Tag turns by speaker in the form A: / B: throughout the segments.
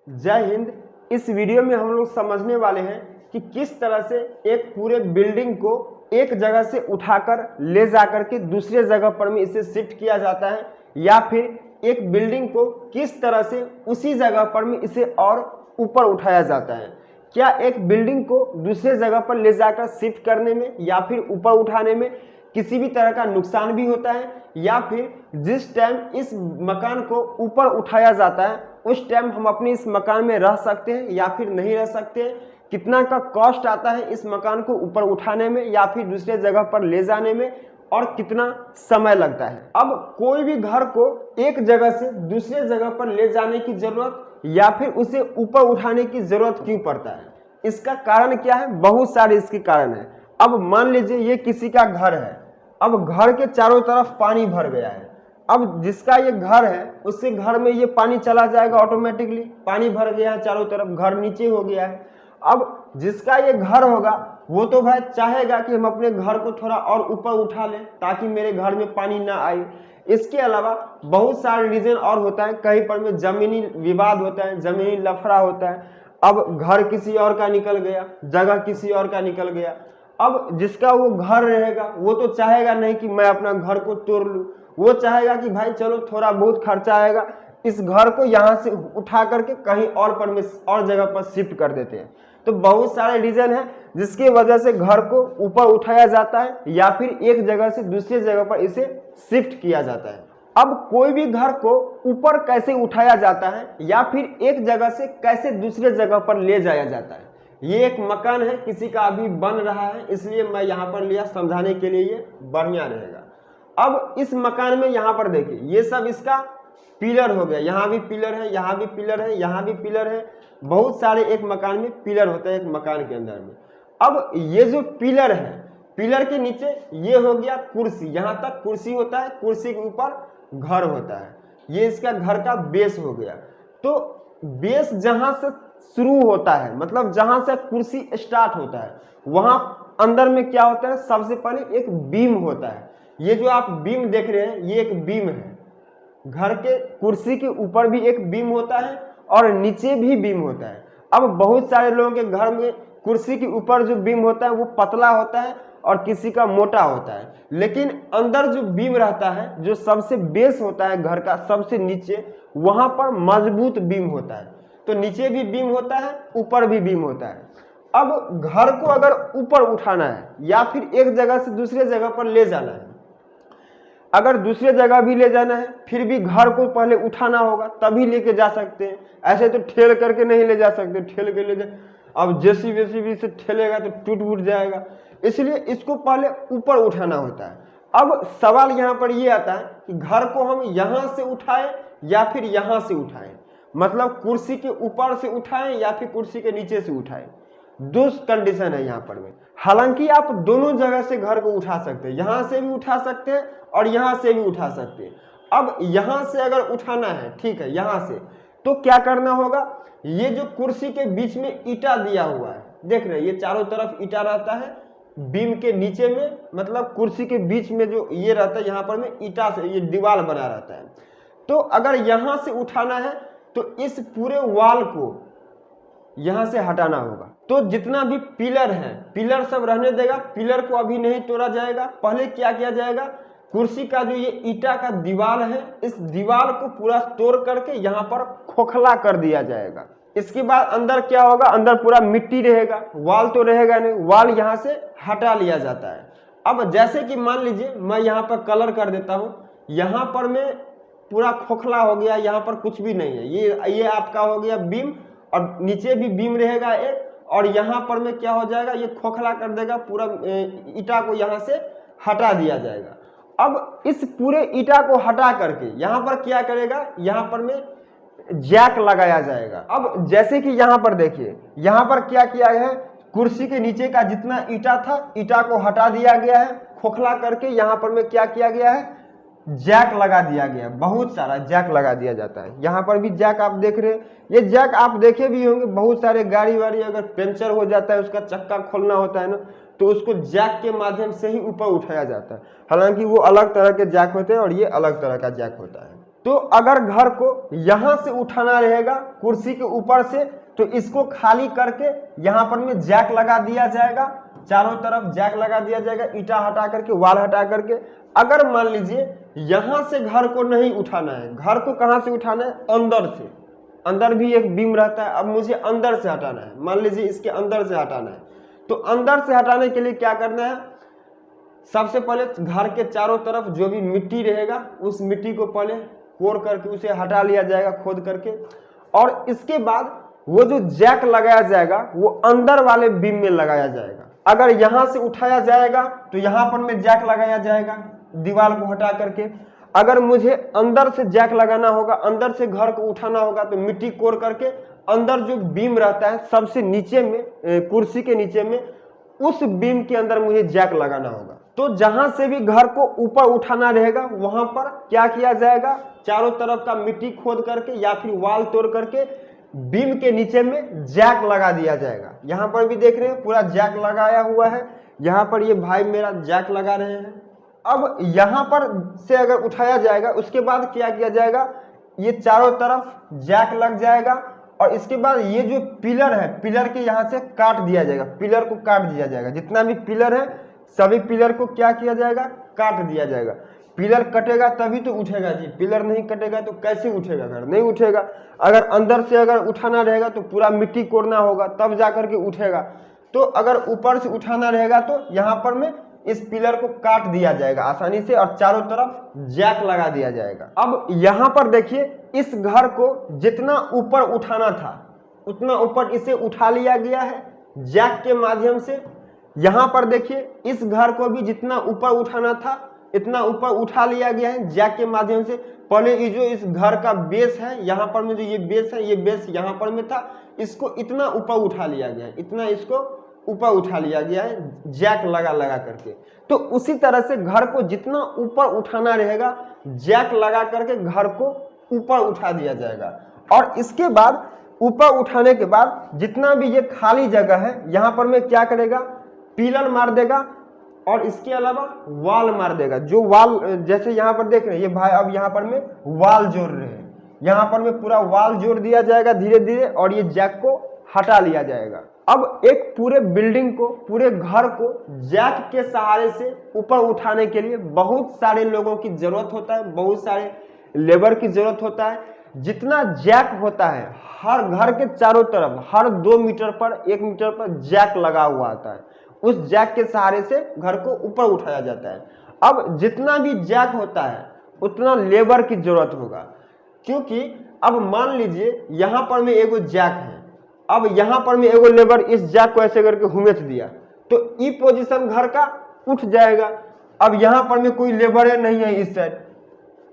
A: जय हिंद। इस वीडियो में हम लोग समझने वाले हैं कि किस तरह से एक पूरे बिल्डिंग को एक जगह से उठाकर ले जाकर के दूसरे जगह पर में इसे शिफ्ट किया जाता है, या फिर एक बिल्डिंग को किस तरह से उसी जगह पर में इसे और ऊपर उठाया जाता है। क्या एक बिल्डिंग को दूसरे जगह पर ले जाकर शिफ्ट करने में या फिर ऊपर उठाने में किसी भी तरह का नुकसान भी होता है, या फिर जिस टाइम इस मकान को ऊपर उठाया जाता है उस टाइम हम अपने इस मकान में रह सकते हैं या फिर नहीं रह सकते हैं, कितना का कॉस्ट आता है इस मकान को ऊपर उठाने में या फिर दूसरे जगह पर ले जाने में, और कितना समय लगता है। अब कोई भी घर को एक जगह से दूसरे जगह पर ले जाने की जरूरत या फिर उसे ऊपर उठाने की जरूरत क्यों पड़ता है, इसका कारण क्या है? बहुत सारे इसके कारण है। अब मान लीजिए ये किसी का घर है, अब घर के चारों तरफ पानी भर गया है। अब जिसका ये घर है उससे घर में ये पानी चला जाएगा ऑटोमेटिकली, पानी भर गया है चारों तरफ, घर नीचे हो गया है। अब जिसका ये घर होगा वो तो भाई चाहेगा कि हम अपने घर को थोड़ा और ऊपर उठा लें ताकि मेरे घर में पानी ना आए। इसके अलावा बहुत सारे रीजन और होता है, कहीं पर में जमीनी विवाद होता है, जमीनी लफड़ा होता है। अब घर किसी और का निकल गया, जगह किसी और का निकल गया। अब जिसका वो घर रहेगा वो तो चाहेगा नहीं कि मैं अपना घर को तोड़ लूं, वो चाहेगा कि भाई चलो थोड़ा बहुत खर्चा आएगा, इस घर को यहाँ से उठा करके कहीं और जगह पर शिफ्ट कर देते हैं। तो बहुत सारे रीजन है जिसकी वजह से घर को ऊपर उठाया जाता है या फिर एक जगह से दूसरी जगह पर इसे शिफ्ट किया जाता है। अब कोई भी घर को ऊपर कैसे उठाया जाता है या फिर एक जगह से कैसे दूसरे जगह पर ले जाया जाता है, ये एक मकान है किसी का अभी बन रहा है, इसलिए मैं यहाँ पर लिया समझाने के लिए, ये बढ़िया रहेगा। अब इस मकान में यहाँ पर देखिए ये सब इसका पिलर हो गया, यहाँ भी पिलर है, यहाँ भी पिलर है, यहाँ भी पिलर है। बहुत सारे एक मकान में पिलर होता है एक मकान के अंदर में। अब ये जो पिलर है, पिलर के नीचे ये हो गया कुर्सी, यहाँ तक कुर्सी होता है, कुर्सी के ऊपर घर होता है, ये इसका घर का बेस हो गया। तो बेस जहां से शुरू होता है, मतलब जहां से कुर्सी स्टार्ट होता है, वहां अंदर में क्या होता है, सबसे पहले एक बीम होता है। ये जो आप बीम देख रहे हैं ये एक बीम है। घर के कुर्सी के ऊपर भी एक बीम होता है और नीचे भी बीम होता है। अब बहुत सारे लोगों के घर में कुर्सी के ऊपर जो बीम होता है वो पतला होता है और किसी का मोटा होता है, लेकिन अंदर जो बीम रहता है, जो सबसे बेस होता है घर का सबसे नीचे, वहां पर मजबूत बीम होता है। तो नीचे भी बीम होता है, ऊपर भी बीम होता है। अब घर को अगर ऊपर उठाना है या फिर एक जगह से दूसरे जगह पर ले जाना है, अगर दूसरे जगह भी ले जाना है फिर भी घर को पहले उठाना होगा तभी लेके जा सकते हैं, ऐसे तो ठेल करके नहीं ले जा सकते, ठेल के ले जा। अब जेसीबी से ठेलेगा तो टूट फूट जाएगा, इसलिए इसको पहले ऊपर उठाना होता है। अब सवाल यहाँ पर ये आता है कि घर को हम यहाँ से उठाएं या फिर यहाँ से उठाएं, मतलब कुर्सी के ऊपर से उठाएं या फिर कुर्सी के नीचे से उठाएं। दो कंडीशन है यहाँ पर में। हालांकि आप दोनों जगह से घर को उठा सकते हैं, यहाँ से भी उठा सकते हैं और यहाँ से भी उठा सकते हैं। अब यहाँ से अगर उठाना है, ठीक है, यहाँ से, तो क्या करना होगा, ये जो कुर्सी के बीच में ईटा दिया हुआ है, देख रहे हैं, ये चारों तरफ ईटा रहता है बीम के नीचे में, मतलब कुर्सी के बीच में जो ये रहता है यहाँ पर में ईटा से ये दीवार बना रहता है। तो अगर यहाँ से उठाना है तो इस पूरे वॉल को यहाँ से हटाना होगा। तो जितना भी पिलर है, पिलर सब रहने देगा, पिलर को अभी नहीं तोड़ा जाएगा। पहले क्या किया जाएगा, कुर्सी का जो ये ईटा का दीवार है, इस दीवार को पूरा तोड़ करके यहाँ पर खोखला कर दिया जाएगा। इसके बाद अंदर क्या होगा, अंदर पूरा मिट्टी रहेगा, वॉल तो रहेगा नहीं, वॉल यहाँ से हटा लिया जाता है। अब जैसे कि मान लीजिए मैं यहाँ पर कलर कर देता हूँ, यहाँ पर मैं पूरा खोखला हो गया, यहाँ पर कुछ भी नहीं है, ये आपका हो गया बीम, और नीचे भी बीम रहेगा एक, और यहाँ पर में क्या हो जाएगा, ये खोखला कर देगा, पूरा ईटा को यहाँ से हटा दिया जाएगा। अब इस पूरे ईटा को हटा करके यहाँ पर क्या करेगा, यहाँ पर में जैक लगाया जाएगा। अब जैसे कि यहाँ पर देखिए, यहाँ पर क्या किया गया है, कुर्सी के नीचे का जितना ईटा था, ईटा को हटा दिया गया है, खोखला करके यहाँ पर में क्या किया गया है, जैक लगा दिया गया, बहुत सारा जैक लगा दिया जाता है। यहाँ पर भी जैक आप देख रहे हैं, ये जैक आप देखे भी होंगे, बहुत सारे गाड़ी वाड़ी अगर पंचर हो जाता है, उसका चक्का खोलना होता है ना, तो उसको जैक के माध्यम से ही ऊपर उठाया जाता है। हालांकि वो अलग तरह के जैक होते हैं और ये अलग तरह का जैक होता है। तो अगर घर को यहां से उठाना रहेगा कुर्सी के ऊपर से, तो इसको खाली करके यहां पर में जैक लगा दिया जाएगा, चारों तरफ जैक लगा दिया जाएगा, ईटा हटा करके, वाल हटा करके। अगर मान लीजिए यहां से घर को नहीं उठाना है, घर को कहां से उठाना है, अंदर से, अंदर भी एक बीम रहता है, अब मुझे अंदर से हटाना है, मान लीजिए इसके अंदर से हटाना है, तो अंदर से हटाने के लिए क्या करना है, सबसे पहले घर के चारों तरफ जो भी मिट्टी रहेगा उस मिट्टी को पहले कोर करके उसे हटा लिया जाएगा खोद करके, और इसके बाद वो जो जैक लगाया जाएगा वो अंदर वाले बीम में लगाया जाएगा। अगर यहां से उठाया जाएगा तो यहां पर में जैक लगाया जाएगा दीवार को हटा करके। अगर मुझे अंदर से जैक लगाना होगा, अंदर से घर को उठाना होगा, तो मिट्टी कोर करके अंदर जो बीम रहता है सबसे नीचे में, कुर्सी के नीचे में, उस बीम के अंदर मुझे जैक लगाना होगा। तो जहां से भी घर को ऊपर उठाना रहेगा वहां पर क्या किया जाएगा, चारों तरफ का मिट्टी खोद करके या फिर वाल तोड़ करके बीम के नीचे में जैक लगा दिया जाएगा। यहां पर भी देख रहे हैं पूरा जैक लगाया हुआ है, यहां पर ये भाई मेरा जैक लगा रहे हैं। अब यहां पर से अगर उठाया जाएगा उसके बाद क्या किया जाएगा, ये चारों तरफ जैक लग जाएगा, और इसके बाद ये जो पिलर है, पिलर के यहां से काट दिया जाएगा, पिलर को काट दिया जाएगा, जितना भी पिलर है सभी पिलर को क्या किया जाएगा, काट दिया जाएगा। पिलर कटेगा तभी तो उठेगा जी, पिलर नहीं कटेगा तो कैसे उठेगा घर, नहीं उठेगा। अगर अंदर से अगर उठाना रहेगा तो पूरा मिट्टी कोड़ना होगा तब जाकर के उठेगा। तो अगर ऊपर से उठाना रहेगा तो यहाँ पर में इस पिलर को काट दिया जाएगा आसानी से और चारों तरफ जैक लगा दिया जाएगा। अब यहाँ पर देखिए इस घर को जितना ऊपर उठाना था उतना ऊपर इसे उठा लिया गया है जैक के माध्यम से। यहाँ पर देखिए इस घर को भी जितना ऊपर उठाना था इतना ऊपर उठा लिया गया है जैक के माध्यम से। पहले ये जो इस घर का बेस है, यहाँ पर में जो ये बेस है, ये बेस यहाँ पर में था, इसको इतना ऊपर उठा लिया गया है, इतना इसको ऊपर उठा लिया गया है जैक लगा लगा करके। तो उसी तरह से घर को जितना ऊपर उठाना रहेगा जैक लगा करके घर को ऊपर उठा दिया जाएगा। और इसके बाद ऊपर उठाने के बाद जितना भी ये खाली जगह है यहाँ पर में क्या करेगा, पिलर मार देगा और इसके अलावा वाल मार देगा। जो वाल जैसे यहाँ पर देख रहे हैं ये भाई अब यहाँ पर में वाल जोड़ रहे हैं, यहाँ पर में पूरा वाल जोड़ दिया जाएगा धीरे धीरे और ये जैक को हटा लिया जाएगा। अब एक पूरे बिल्डिंग को, पूरे घर को जैक के सहारे से ऊपर उठाने के लिए बहुत सारे लोगों की जरूरत होता है, बहुत सारे लेबर की जरूरत होता है। जितना जैक होता है हर घर के चारों तरफ हर 2 मीटर पर 1 मीटर पर जैक लगा हुआ आता है, उस जैक के सहारे से घर को ऊपर उठाया जाता है। अब जितना भी जैक होता है उतना लेबर की जरूरत होगा, क्योंकि अब मान लीजिए यहाँ पर में एगो जैक है, अब यहाँ पर में एगो लेबर इस जैक को ऐसे करके हुमेच दिया तो ई पोजीशन घर का उठ जाएगा। अब यहाँ पर में कोई लेबर नहीं है, इस साइड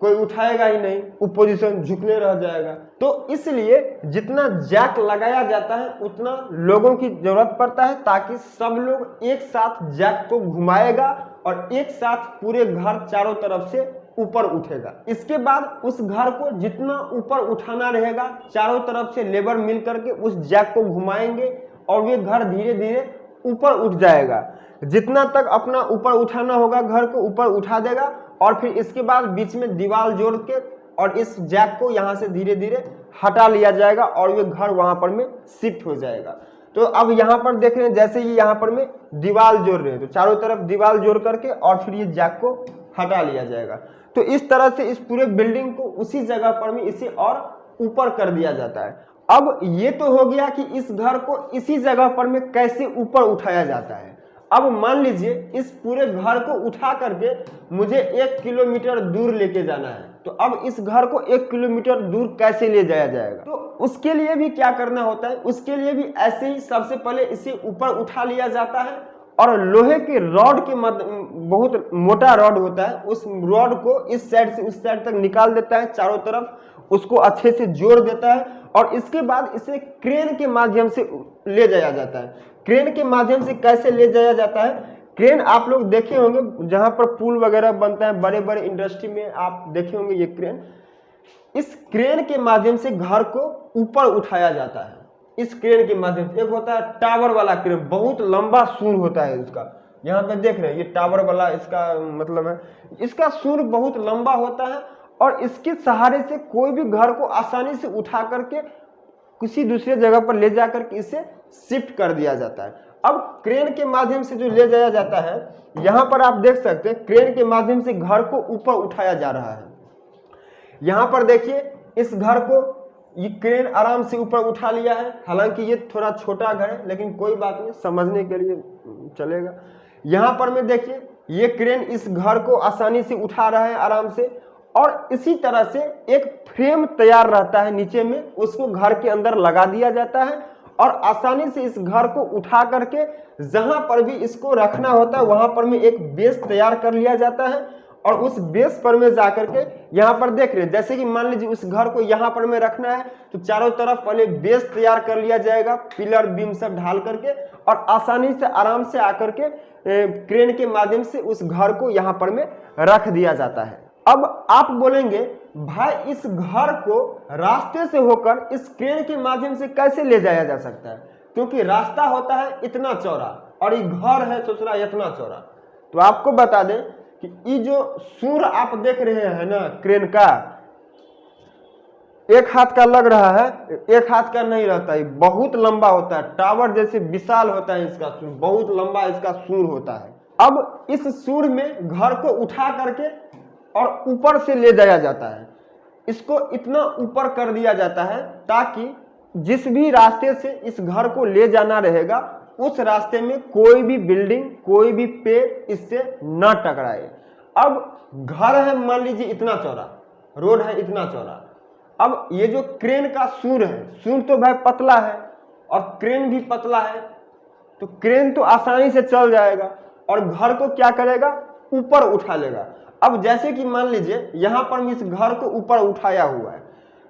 A: कोई उठाएगा ही नहीं, वो पोजीशन झुकने रह जाएगा। तो इसलिए जितना जैक लगाया जाता है उतना लोगों की जरूरत पड़ता है ताकि सब लोग एक साथ जैक को घुमाएगा और एक साथ पूरे घर चारों तरफ से ऊपर उठेगा। इसके बाद उस घर को जितना ऊपर उठाना रहेगा चारों तरफ से लेबर मिल करके उस जैक को घुमाएंगे और ये घर धीरे धीरे ऊपर उठ जाएगा। जितना तक अपना ऊपर उठाना होगा घर को ऊपर उठा देगा और फिर इसके बाद बीच में दीवार जोड़ के और इस जैक को यहाँ से धीरे धीरे हटा लिया जाएगा और ये घर वहां पर में शिफ्ट हो जाएगा। तो अब यहाँ पर देख रहे हैं जैसे ये यहाँ पर में दीवार जोड़ रहे हैं तो चारों तरफ दीवार जोड़ करके और फिर ये जैक को हटा लिया जाएगा। तो इस तरह से इस पूरे बिल्डिंग को उसी जगह पर में इसे और ऊपर कर दिया जाता है। अब ये तो हो गया कि इस घर को इसी जगह पर में कैसे ऊपर उठाया जाता है। अब मान लीजिए इस पूरे घर को उठा करके मुझे 1 किलोमीटर दूर लेके जाना है, तो अब इस घर को 1 किलोमीटर दूर कैसे ले जाया जाएगा, तो उसके लिए भी क्या करना होता है, उसके लिए भी ऐसे ही सबसे पहले इसे ऊपर उठा लिया जाता है और लोहे के रॉड के बहुत मोटा रॉड होता है, उस रॉड को इस साइड से उस साइड तक निकाल देता है, चारों तरफ उसको अच्छे से जोड़ देता है और इसके बाद इसे क्रेन के माध्यम से ले जाया जाता है। क्रेन के माध्यम से कैसे ले जाया जाता है, क्रेन आप लोग देखे होंगे जहां पर पुल वगैरह बनता है, बड़े बड़े इंडस्ट्री में आप देखे होंगे ये क्रेन। इस क्रेन के माध्यम से घर को ऊपर उठाया जाता है। इस क्रेन के माध्यम से एक होता है टावर वाला क्रेन, बहुत लंबा सूर होता है इसका, यहाँ पे देख रहे हैं ये टावर वाला इसका मतलब है, इसका सूर बहुत लंबा होता है और इसके सहारे से कोई भी घर को आसानी से उठा करके किसी दूसरे जगह पर ले जाकर के इसे शिफ्ट कर दिया जाता है। अब क्रेन के माध्यम से जो ले जाया जाता है, यहां पर आप देख सकते हैं क्रेन के माध्यम से घर को ऊपर उठाया जा रहा है। यहां पर देखिए इस घर को ये क्रेन आराम से ऊपर उठा लिया है। हालांकि ये थोड़ा छोटा घर है लेकिन कोई बात नहीं, समझने के लिए चलेगा। यहां पर में देखिए ये क्रेन इस घर को आसानी से उठा रहा है आराम से, और इसी तरह से एक फ्रेम तैयार रहता है नीचे में, उसको घर के अंदर लगा दिया जाता है और आसानी से इस घर को उठा करके जहां पर भी इसको रखना होता है वहां पर में एक बेस तैयार कर लिया जाता है। और उस बेस पर में जाकर के यहाँ पर देख रहे हैं, जैसे कि मान लीजिए उस घर को यहाँ पर में रखना है तो चारों तरफ पहले बेस तैयार कर लिया जाएगा, पिलर बीम सब ढाल करके, और आसानी से आराम से आकर के क्रेन के माध्यम से उस घर को यहाँ पर में रख दिया जाता है। अब आप बोलेंगे भाई इस घर को रास्ते से होकर इस क्रेन के माध्यम से कैसे ले जाया जा सकता है, क्योंकि रास्ता होता है इतना चौड़ा और ये घर है सोच रहा इतना चौड़ा। तो आपको बता दें कि ये जो सूर आप देख रहे हैं ना क्रेन का, एक हाथ का लग रहा है, एक हाथ का नहीं रहता है, बहुत लंबा होता है, टावर जैसे विशाल होता है इसका सूर, बहुत लंबा इसका सूर होता है। अब इस सूर में घर को उठा करके और ऊपर से ले जाया जाता है, इसको इतना ऊपर कर दिया जाता है ताकि जिस भी रास्ते से इस घर को ले जाना रहेगा उस रास्ते में कोई भी बिल्डिंग, कोई भी पेड़ इससे न टकराए। अब घर है मान लीजिए इतना चौड़ा, रोड है इतना चौड़ा, अब ये जो क्रेन का सूर है, सूर तो भाई पतला है और क्रेन भी पतला है, तो क्रेन तो आसानी से चल जाएगा और घर को क्या करेगा, ऊपर उठा लेगा। अब जैसे कि मान लीजिए यहां पर इस घर को ऊपर उठाया हुआ है,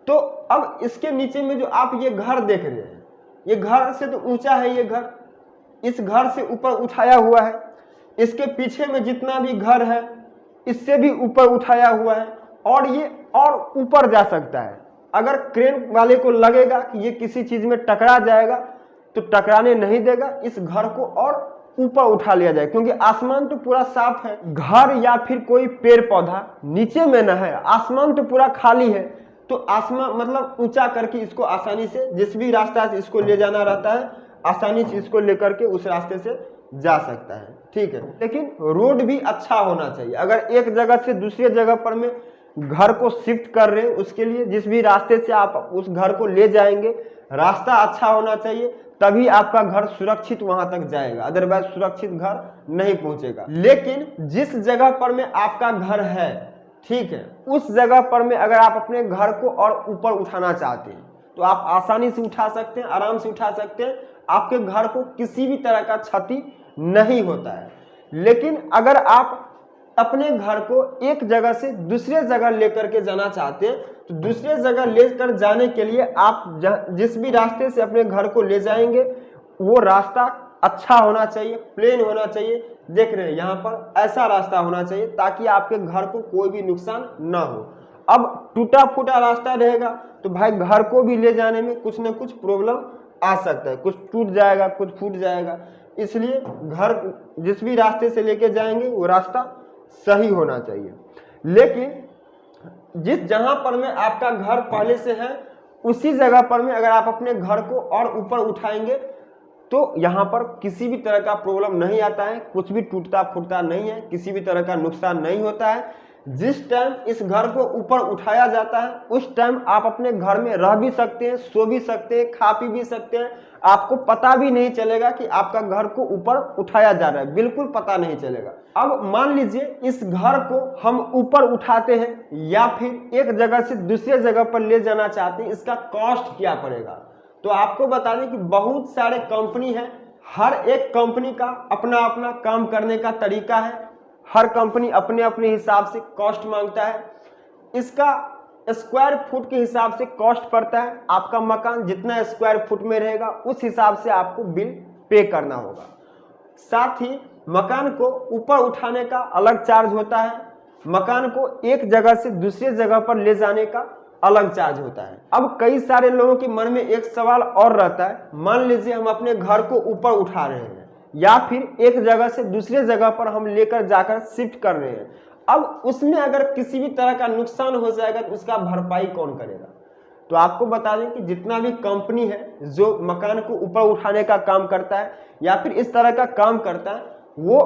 A: तो अब इसके नीचे में जो आप ये घर देख रहे हैं, ये घर से तो ऊंचा है, ये घर इस घर से ऊपर उठाया हुआ है, इसके पीछे में जितना भी घर है इससे भी ऊपर उठाया हुआ है, और ये और ऊपर जा सकता है। अगर क्रेन वाले को लगेगा कि ये किसी चीज में टकरा जाएगा तो टकराने नहीं देगा, इस घर को और ऊपर उठा लिया जाए, क्योंकि आसमान तो पूरा साफ है, घर या फिर कोई पेड़ पौधा नीचे में न है, आसमान तो पूरा खाली है, तो आसमान मतलब ऊंचा करके इसको आसानी से जिस भी रास्ता से इसको ले जाना रहता है आसानी से इसको लेकर के उस रास्ते से जा सकता है। ठीक है, लेकिन रोड भी अच्छा होना चाहिए। अगर एक जगह से दूसरी जगह पर में घर को शिफ्ट कर रहे हैं, उसके लिए जिस भी रास्ते से आप उस घर को ले जाएंगे रास्ता अच्छा होना चाहिए, तभी आपका घर सुरक्षित वहां तक जाएगा, अदरवाइज सुरक्षित घर नहीं पहुंचेगा। लेकिन जिस जगह पर में आपका घर है, ठीक है, उस जगह पर में अगर आप अपने घर को और ऊपर उठाना चाहते हैं तो आप आसानी से उठा सकते हैं, आराम से उठा सकते हैं, आपके घर को किसी भी तरह का क्षति नहीं होता है। लेकिन अगर आप अपने घर को एक जगह से दूसरे जगह लेकर के जाना चाहते हैं तो दूसरे जगह लेकर जाने के लिए आप जिस भी रास्ते से अपने घर को ले जाएंगे वो रास्ता अच्छा होना चाहिए, प्लेन होना चाहिए। देख रहे हैं यहाँ पर ऐसा रास्ता होना चाहिए ताकि आपके घर को कोई भी नुकसान ना हो। अब टूटा फूटा रास्ता रहेगा तो भाई घर को भी ले जाने में कुछ ना कुछ प्रॉब्लम आ सकता है, कुछ टूट जाएगा, कुछ फूट जाएगा, इसलिए घर जिस भी रास्ते से लेके जाएंगे वो रास्ता सही होना चाहिए। लेकिन जिस जहां पर में आपका घर पहले से है उसी जगह पर में अगर आप अपने घर को और ऊपर उठाएंगे तो यहाँ पर किसी भी तरह का प्रॉब्लम नहीं आता है, कुछ भी टूटता फूटता नहीं है, किसी भी तरह का नुकसान नहीं होता है। जिस टाइम इस घर को ऊपर उठाया जाता है उस टाइम आप अपने घर में रह भी सकते हैं, सो भी सकते हैं, खा पी भी सकते हैं, आपको पता भी नहीं चलेगा कि आपका घर को ऊपर उठाया जा रहा है, बिल्कुल पता नहीं चलेगा। अब मान लीजिए इस घर को हम ऊपर उठाते हैं या फिर एक जगह से दूसरे जगह पर ले जाना चाहते हैं, इसका कॉस्ट क्या पड़ेगा। तो आपको बता दें कि बहुत सारे कंपनी है, हर एक कंपनी का अपना अपना काम करने का तरीका है, हर कंपनी अपने अपने हिसाब से कॉस्ट मांगता है। इसका स्क्वायर फुट के हिसाब से कॉस्ट पड़ता है, आपका मकान जितना स्क्वायर फुट में रहेगा उस हिसाब से आपको बिल पे करना होगा। साथ ही मकान को ऊपर उठाने का अलग चार्ज होता है, मकान को एक जगह से दूसरी जगह पर ले जाने का अलग चार्ज होता है। अब कई सारे लोगों के मन में एक सवाल और रहता है, मान लीजिए हम अपने घर को ऊपर उठा रहे हैं या फिर एक जगह से दूसरे जगह पर हम लेकर जाकर शिफ्ट कर रहे हैं। अब उसमें अगर किसी भी तरह का नुकसान हो जाएगा तो उसका भरपाई कौन करेगा? तो आपको बता दें कि जितना भी कंपनी है जो मकान को ऊपर उठाने का काम करता है या फिर इस तरह का काम करता है, वो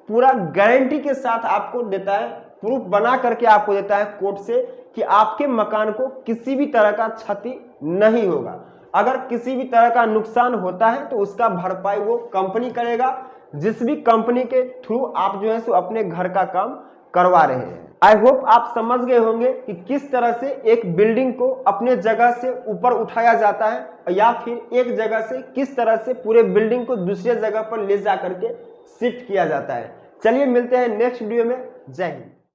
A: पूरा गारंटी के साथ आपको देता है, प्रूफ बना करके आपको देता है कोर्ट से कि आपके मकान को किसी भी तरह का क्षति नहीं होगा। अगर किसी भी तरह का नुकसान होता है तो उसका भरपाई वो कंपनी करेगा, जिस भी कंपनी के थ्रू आप जो है सो अपने घर का काम करवा रहे हैं। आई होप आप समझ गए होंगे कि किस तरह से एक बिल्डिंग को अपने जगह से ऊपर उठाया जाता है या फिर एक जगह से किस तरह से पूरे बिल्डिंग को दूसरे जगह पर ले जा करके शिफ्ट किया जाता है। चलिए मिलते हैं नेक्स्ट वीडियो में। जय हिंद।